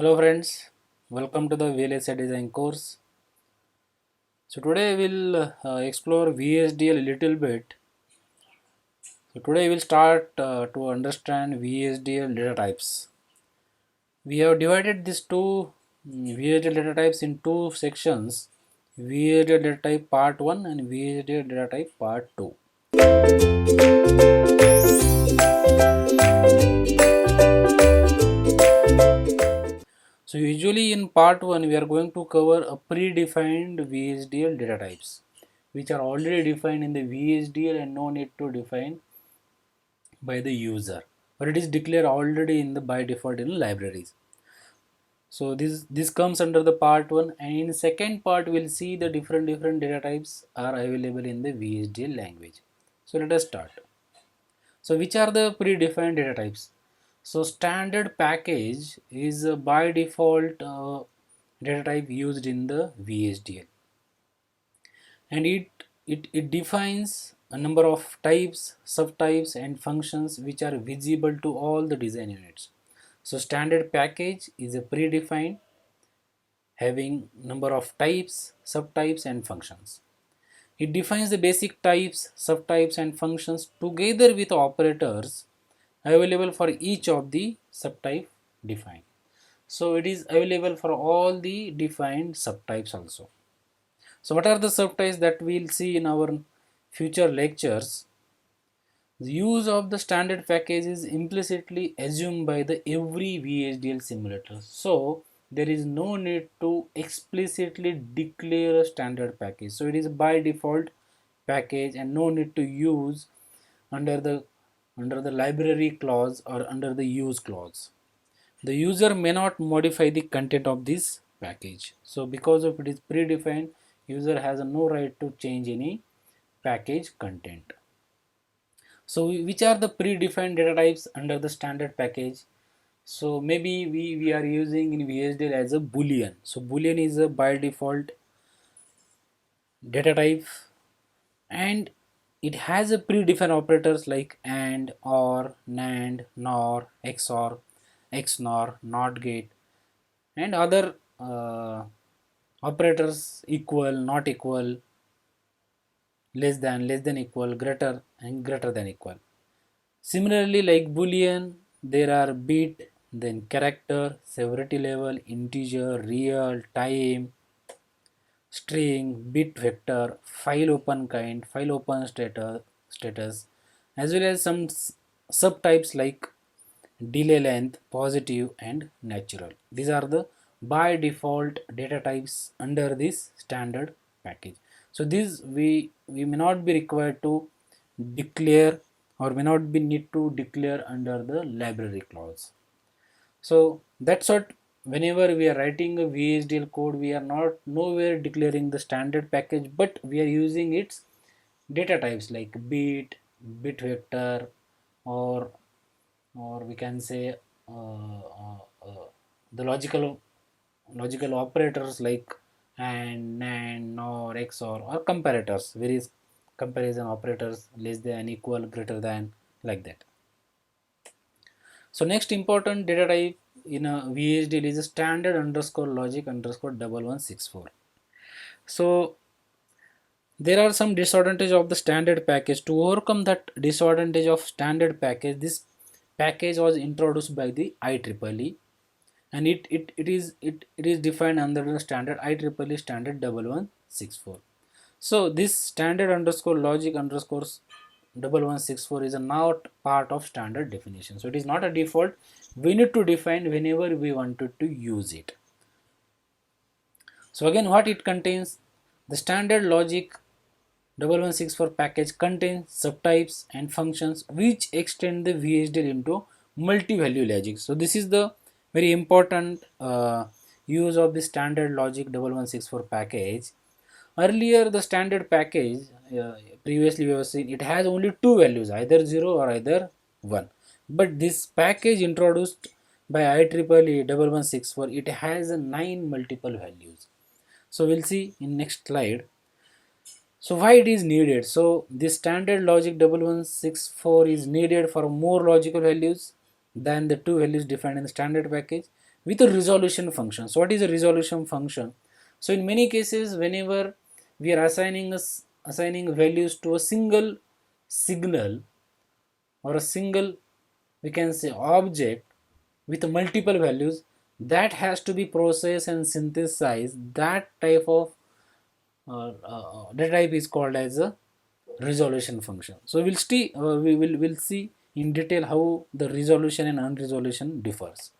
Hello friends, welcome to the VLSI design course. So today we'll explore VHDL a little bit. So today we'll start to understand VHDL data types. We have divided these two VHDL data types in two sections, VHDL data type part 1 and VHDL data type part 2. So usually in part 1 we are going to cover a predefined VHDL data types which are already defined in the VHDL and no need to define by the user, or it is declared already in the by default in libraries. So this comes under the part 1, and in second part we'll see the different data types are available in the VHDL language. So let us start. So which are the predefined data types? So standard package is a by default data type used in the VHDL, and it defines a number of types, subtypes and functions which are visible to all the design units. So standard package is a predefined having number of types, subtypes and functions. It defines the basic types, subtypes and functions together with operators available for each of the subtype defined. So it is available for all the defined subtypes also. So what are the subtypes that we'll see in our future lectures? The use of the standard package is implicitly assumed by the every VHDL simulator. So there is no need to explicitly declare a standard package. So it is by default package and no need to use under the library clause or under the use clause. The user may not modify the content of this package. So because of it is predefined, user has no right to change any package content. So which are the predefined data types under the standard package? So maybe we are using in VHDL as a boolean. So boolean is a by default data type, and it has a predefined operators like AND, OR, NAND, NOR, XOR, XNOR, NOT gate and other operators equal, not equal, less than equal, greater and greater than equal. Similarly, like boolean, there are bit, then character, severity level, integer, real, time, string, bit vector, file open kind, file open status, as well as some subtypes like delay length, positive and natural. These are the by default data types under this standard package. So these we may not be required to declare or may not be need to declare under the library clause. So that's what whenever we are writing a VHDL code, we are not nowhere declaring the standard package, but we are using its data types like bit, bit vector, or we can say the logical operators like AND, NAND, NOR, XOR, or comparators, various comparison operators less than, equal, greater than, like that. So next important data type in a VHDL is a standard underscore logic underscore 1164. So there are some disadvantage of the standard package. To overcome that disadvantage of standard package, this package was introduced by the IEEE, and it is defined under the standard IEEE standard 1164. So this standard underscore logic underscore 1164 is a not part of standard definition. So it is not a default. We need to define whenever we wanted to use it. So again, what it contains? The standard logic 1164 package contains subtypes and functions which extend the VHDL into multi-value logic. So this is the very important use of the standard logic 1164 package. Earlier the standard package, previously we have seen, it has only two values, either 0 or either 1. But this package introduced by IEEE 1164, it has 9 multiple values. So we'll see in next slide. So why it is needed? So this standard logic 1164 is needed for more logical values than the two values defined in the standard package, with a resolution function. So what is a resolution function? So in many cases, whenever we are assigning values to a single signal or a single, we can say, object with multiple values, that has to be processed and synthesized. That type of data type is called as a resolution function. So we'll see in detail how the resolution and unresolution differs.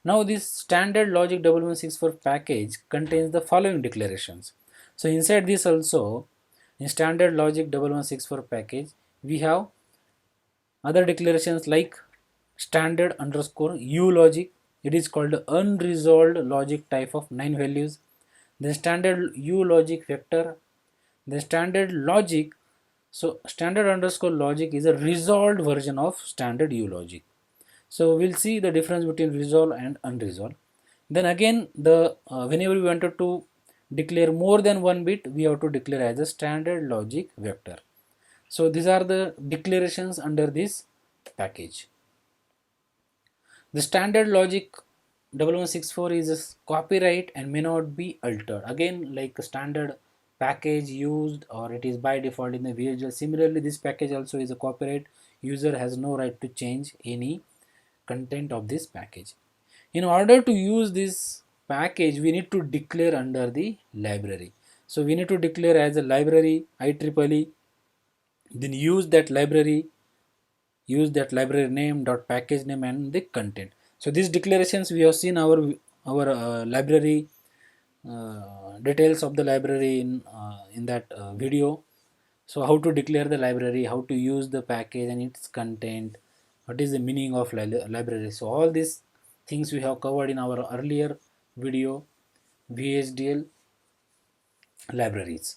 Now this standard logic 1164 package contains the following declarations. So inside this also, in standard logic 1164 package, we have other declarations like standard underscore u logic. It is called unresolved logic type of 9 values. Then standard u logic vector. The standard logic. So standard underscore logic is a resolved version of standard u logic. So we'll see the difference between resolve and unresolved. Then again, the whenever we wanted to declare more than one bit, we have to declare as a standard logic vector. So these are the declarations under this package. The standard logic 1164 is a copyright and may not be altered. Again, like a standard package used, or it is by default in the VHDL. Similarly, this package also is a copyright. User has no right to change any content of this package. In order to use this package, we need to declare under the library. So we need to declare as a library IEEE, then use that library name dot package name and the content. So these declarations we have seen our library details of the library in that video. So how to declare the library, how to use the package and its content, what is the meaning of library. So all these things we have covered in our earlier video, VHDL libraries.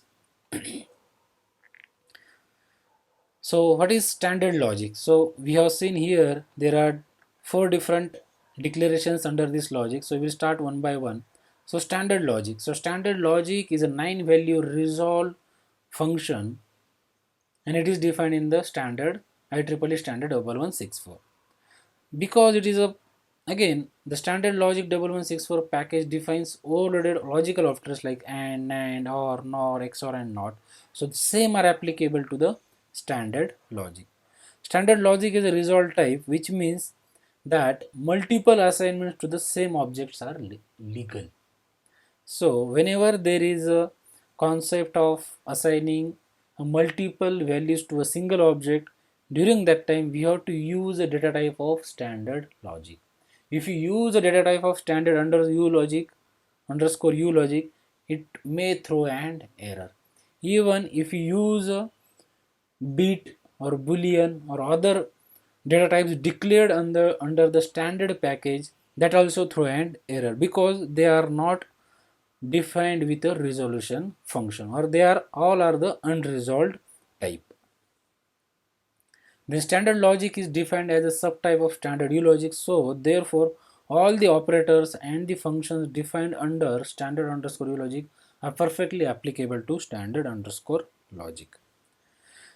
So what is standard logic? So we have seen here there are 4 different declarations under this logic. So we'll start one by one. So standard logic. So standard logic is a 9 value resolve function, and it is defined in the standard IEEE standard 1164. Because it is a, again, the standard logic 1164 package defines overloaded logical operators like and, or, nor, XOR and not. So the same are applicable to the standard logic. Standard logic is a resolve type, which means that multiple assignments to the same objects are legal. So whenever there is a concept of assigning multiple values to a single object, during that time we have to use a data type of standard logic. If you use a data type of standard underscore u logic, it may throw an error. Even if you use a bit or boolean or other data types declared under the standard package, that also throw an error because they are not defined with a resolution function, or they are all are the unresolved type. The standard logic is defined as a subtype of standard u logic, so therefore all the operators and the functions defined under standard underscore u logic are perfectly applicable to standard underscore logic.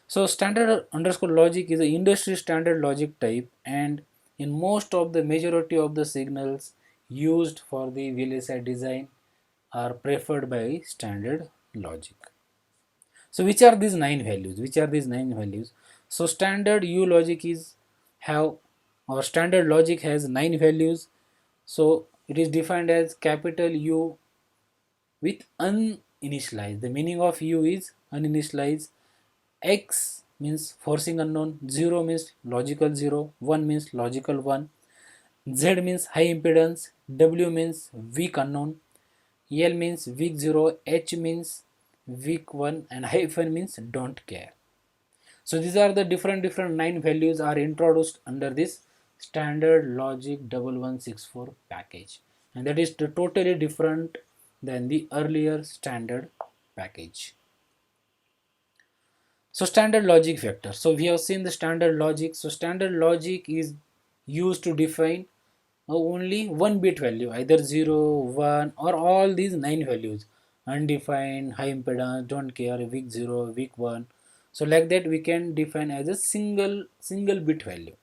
So standard underscore logic is an industry standard logic type, and in most of the majority of the signals used for the VLSI design are preferred by standard logic. So which are these 9 values? So standard U logic is have, or standard logic has 9 values. So it is defined as capital U with uninitialized. The meaning of U is uninitialized. X means forcing unknown, 0 means logical 0, 1 means logical 1, Z means high impedance, W means weak unknown, L means weak 0, H means weak 1, and hyphen means don't care. So these are the different 9 values are introduced under this standard logic 1164 package, and that is totally different than the earlier standard package. So standard logic vector. So we have seen the standard logic. So standard logic is used to define only one bit value, either 0, 1, or all these 9 values: undefined, high impedance, don't care, weak 0, weak 1. So like that we can define as a single bit value.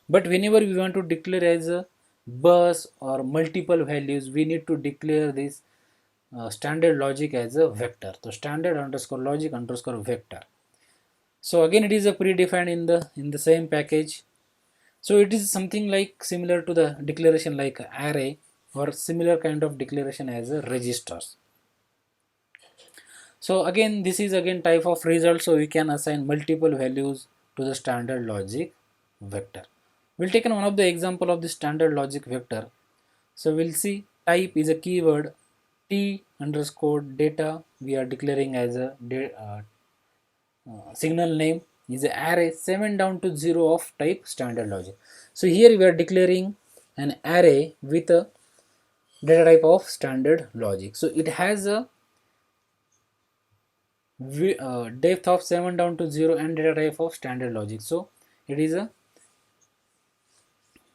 But whenever we want to declare as a bus or multiple values, we need to declare this standard logic as a vector. So standard underscore logic underscore vector. So again it is a predefined in the same package. So it is something like similar to the declaration like array or similar kind of declaration as a registers. So again this is again type of result, so we can assign multiple values to the standard logic vector. We'll take one of the example of the standard logic vector. So we'll see type is a keyword, t underscore data we are declaring as a signal name is an array 7 down to 0 of type standard logic. So here we are declaring an array with a data type of standard logic. So it has a depth of 7 down to 0 and data type of standard logic. So it is a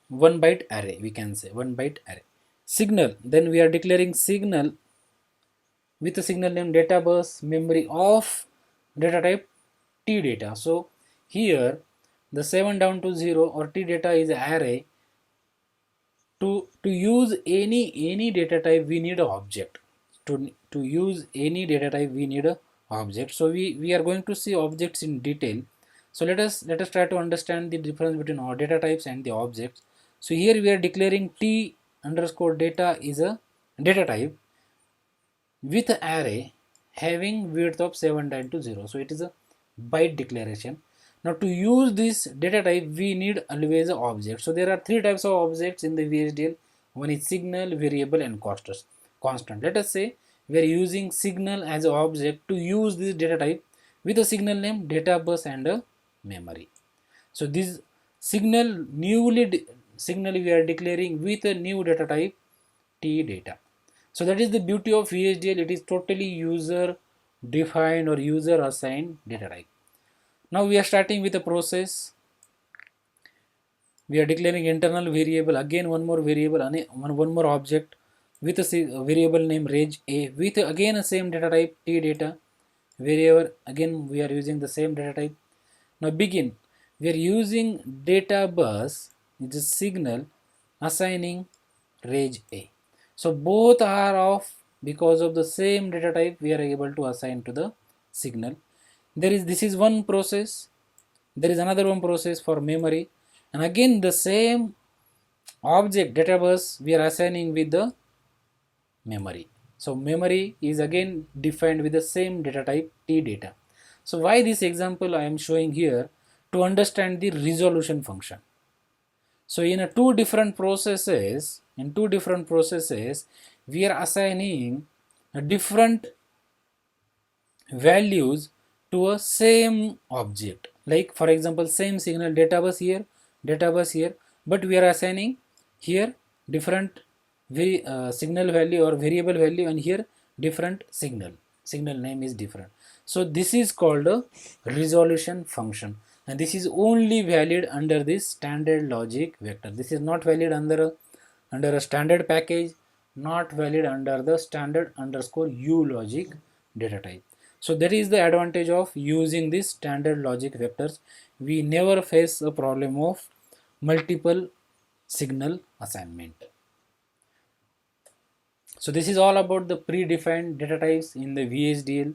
1 byte array, we can say 1 byte array. Signal, then we are declaring signal with a signal name data bus memory of data type t data. So here the 7 down to 0 or t data is an array. To use any data type we need an object. To use any data type we need a object. So we are going to see objects in detail. So let us try to understand the difference between our data types and the objects. So here we are declaring t underscore data is a data type with an array having width of 7 down to 0. So it is a byte declaration. Now to use this data type we need always an object. So there are three types of objects in the VHDL. One is signal, variable and constant. Let us say we are using signal as an object to use this data type with a signal name, data bus and a memory. So this signal signal we are declaring with a new data type t data. So that is the beauty of VHDL. It is totally user defined or user assigned data type. Now we are starting with a process. We are declaring internal variable, again one more variable, one more object with a variable name range a with again a same data type t data. Wherever again we are using the same data type. Now begin. We are using data bus, which is signal, assigning range a. So both are off because of the same data type we are able to assign to the signal. This is one process. There is another one process for memory, and again the same object data bus we are assigning with the memory. So memory is again defined with the same data type t data. So why this example I am showing here? To understand the resolution function. So in two different processes, we are assigning different values to a same object. Like for example, same signal data bus here, but we are assigning here different signal value or variable value, and here different signal name is different. So this is called a resolution function, and this is only valid under this standard logic vector. This is not valid under a standard package, not valid under the standard underscore u logic data type. So that is the advantage of using this standard logic vectors. We never face a problem of multiple signal assignment. So this is all about the predefined data types in the VHDL.